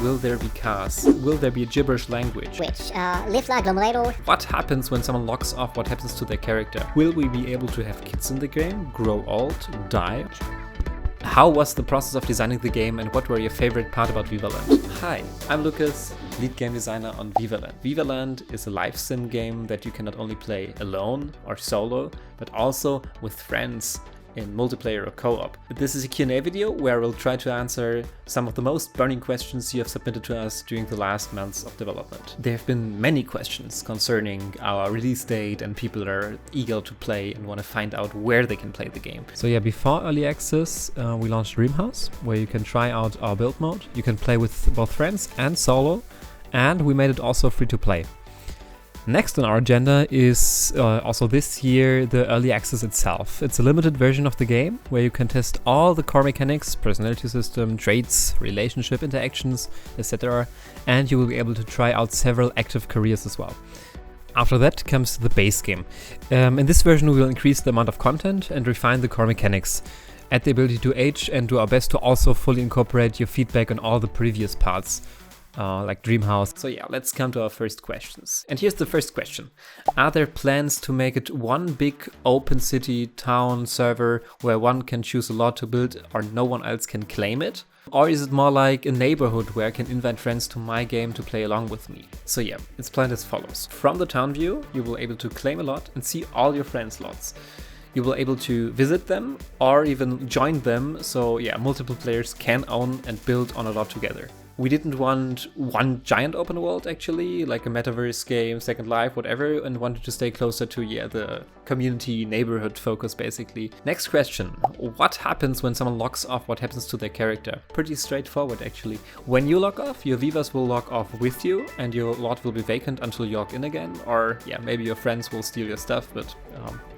Will there be cars? Will there be a gibberish language? Which, live like agglomerator. What happens when someone logs off? What happens to their character? Will we be able to have kids in the game, grow old, die? How was the process of designing the game and what were your favorite part about Vivaland? Hi, I'm Lucas, lead game designer on Vivaland. Vivaland is a live sim game that you can not only play alone or solo, but also with friends in multiplayer or co-op. This is a Q&A video where we'll try to answer some of the most burning questions you have submitted to us during the last months of development. There have been many questions concerning our release date and people are eager to play and want to find out where they can play the game. So yeah, before early access, we launched Dreamhouse, where you can try out our build mode. You can play with both friends and solo, and we made it also free to play. Next on our agenda is also this year the early access itself. It's a limited version of the game where you can test all the core mechanics, personality system, traits, relationship interactions, etc. And you will be able to try out several active careers as well. After that comes the base game. In this version we will increase the amount of content and refine the core mechanics. Add the ability to age and do our best to also fully incorporate your feedback on all the previous parts. Like Dreamhouse. So yeah, let's come to our first questions. And here's the first question. Are there plans to make it one big open city town server where one can choose a lot to build or no one else can claim it? Or is it more like a neighborhood where I can invite friends to my game to play along with me? So yeah, it's planned as follows. From the town view, you will be able to claim a lot and see all your friends' lots. You will be able to visit them or even join them, so yeah, multiple players can own and build on a lot together. We didn't want one giant open world actually, like a metaverse game, Second Life, whatever, and wanted to stay closer to, yeah, the community neighborhood focus basically. Next question. What happens when someone logs off? What happens to their character? Pretty straightforward actually. When you log off, your Vivas will log off with you and your lot will be vacant until you log in again, or yeah, maybe your friends will steal your stuff, but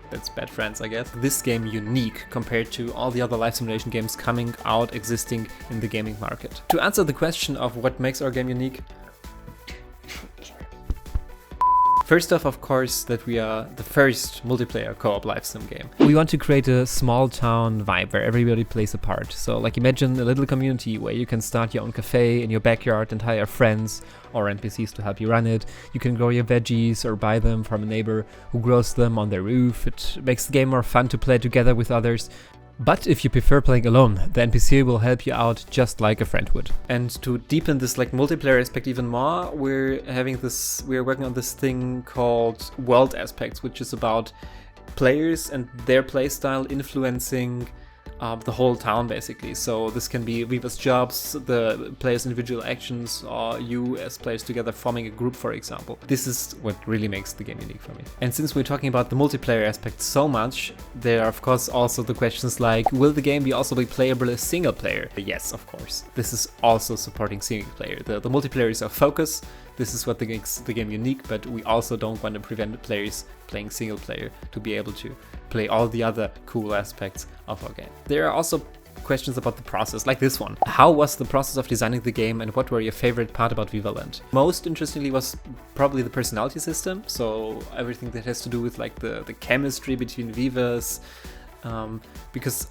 that's bad friends, I guess. This game unique compared to all the other life simulation games coming out existing in the gaming market. To answer the question of what makes our game unique, first off, of course, that we are the first multiplayer co-op live sim game. We want to create a small town vibe where everybody plays a part. So like imagine a little community where you can start your own cafe in your backyard and hire friends or NPCs to help you run it. You can grow your veggies or buy them from a neighbor who grows them on their roof. It makes the game more fun to play together with others. But if you prefer playing alone, the NPC will help you out just like a friend would. And to deepen this like multiplayer aspect even more, we're working on this thing called world aspects, which is about players and their playstyle influencing the whole town basically. So this can be Vivas jobs, the players' individual actions, or you as players together forming a group, for example. This is what really makes the game unique for me. And since we're talking about the multiplayer aspect so much, there are of course also the questions like, will the game also be playable as single player? Yes, of course. This is also supporting single player. The multiplayer is our focus. This is what makes the game unique, but we also don't want to prevent players playing single player to be able to play all the other cool aspects of our game. There are also questions about the process, like this one. How was the process of designing the game and what were your favorite part about Vivaland? Most interestingly was probably the personality system, so everything that has to do with like the chemistry between Vivas, because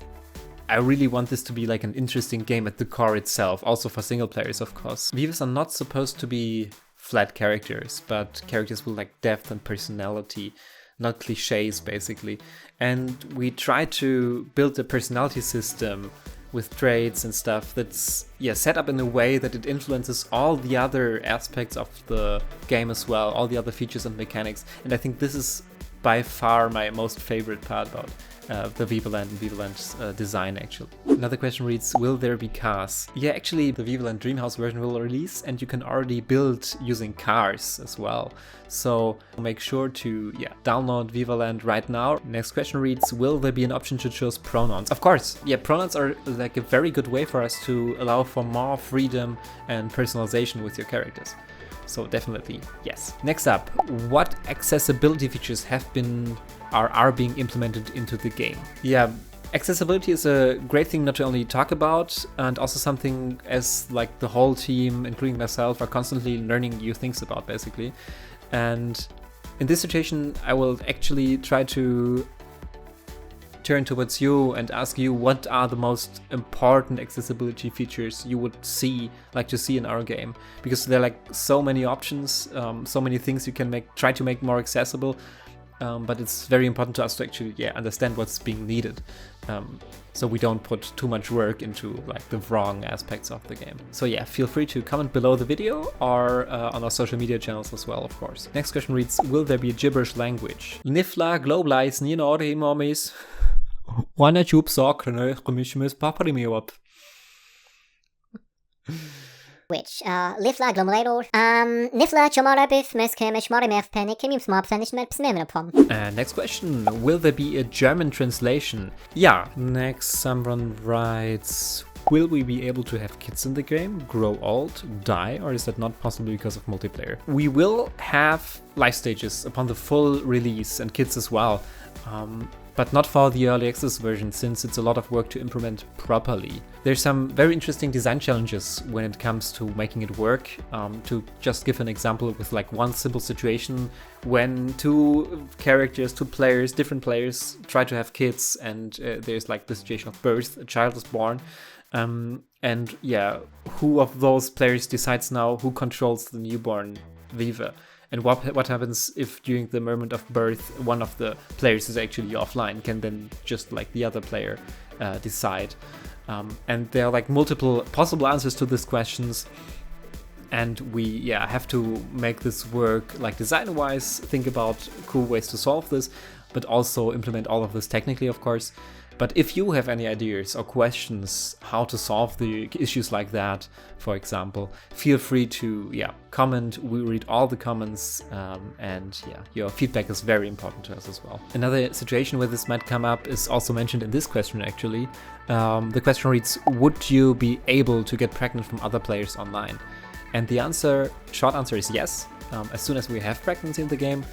I really want this to be like an interesting game at the core itself, also for single players of course. Vivas are not supposed to be flat characters, but characters with like depth and personality, not cliches basically. And we try to build a personality system with traits and stuff that's set up in a way that it influences all the other aspects of the game as well, all the other features and mechanics. And I think this is by far my most favorite part about the Vivaland and Vivaland's design actually. Another question reads, will there be cars? Yeah, actually the Vivaland Dreamhouse version will release and you can already build using cars as well. So make sure to download Vivaland right now. Next question reads, will there be an option to choose pronouns? Of course, yeah, pronouns are like a very good way for us to allow for more freedom and personalization with your characters. So definitely yes. Next up, what accessibility features are being implemented into the game? Yeah, accessibility is a great thing not to only talk about, and also something as like the whole team, including myself, are constantly learning new things about basically. And in this situation, I will actually try to turn towards you and ask you what are the most important accessibility features you would like to see in our game, because there are like so many options, so many things you can try to make more accessible, but it's very important to us to actually understand what's being needed, so we don't put too much work into like the wrong aspects of the game. So yeah, feel free to comment below the video or on our social media channels as well, of course. Next question reads, will there be a gibberish language? Nifla globalize ni nori momis. Wana chup sokne komishimis paprimiop. Which, Lifla glomerator, Nifla chomara bif meskemish marimef penny kimim smop sanish met psneminapom. Next question, will there be a German translation? Yeah. Next, someone writes, will we be able to have kids in the game, grow old, die, or is that not possible because of multiplayer? We will have life stages upon the full release and kids as well. But not for the early access version, since it's a lot of work to implement properly. There's some very interesting design challenges when it comes to making it work. To just give an example with like one simple situation, when two players, different players, try to have kids, and there's like the situation of birth, a child is born, and yeah, who of those players decides now who controls the newborn Viva? And what happens if during the moment of birth one of the players is actually offline? Can then just like the other player decide? And there are like multiple possible answers to these questions, and we have to make this work like design-wise, think about cool ways to solve this, but also implement all of this technically, of course. But if you have any ideas or questions how to solve the issues like that, for example, feel free to comment. We read all the comments, and your feedback is very important to us as well. Another situation where this might come up is also mentioned in this question actually. The question reads, would you be able to get pregnant from other players online? And the short answer is yes. As soon as we have pregnancy in the game,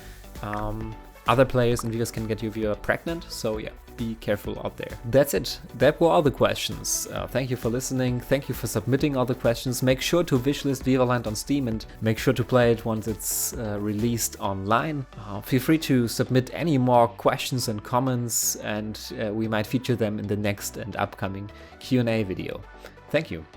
other players and Vivas can get you if you're pregnant, so be careful out there. That's it. That were all the questions. Thank you for listening. Thank you for submitting all the questions. Make sure to wishlist Vivaland on Steam and make sure to play it once it's released online. Feel free to submit any more questions and comments, and we might feature them in the next and upcoming Q&A video. Thank you.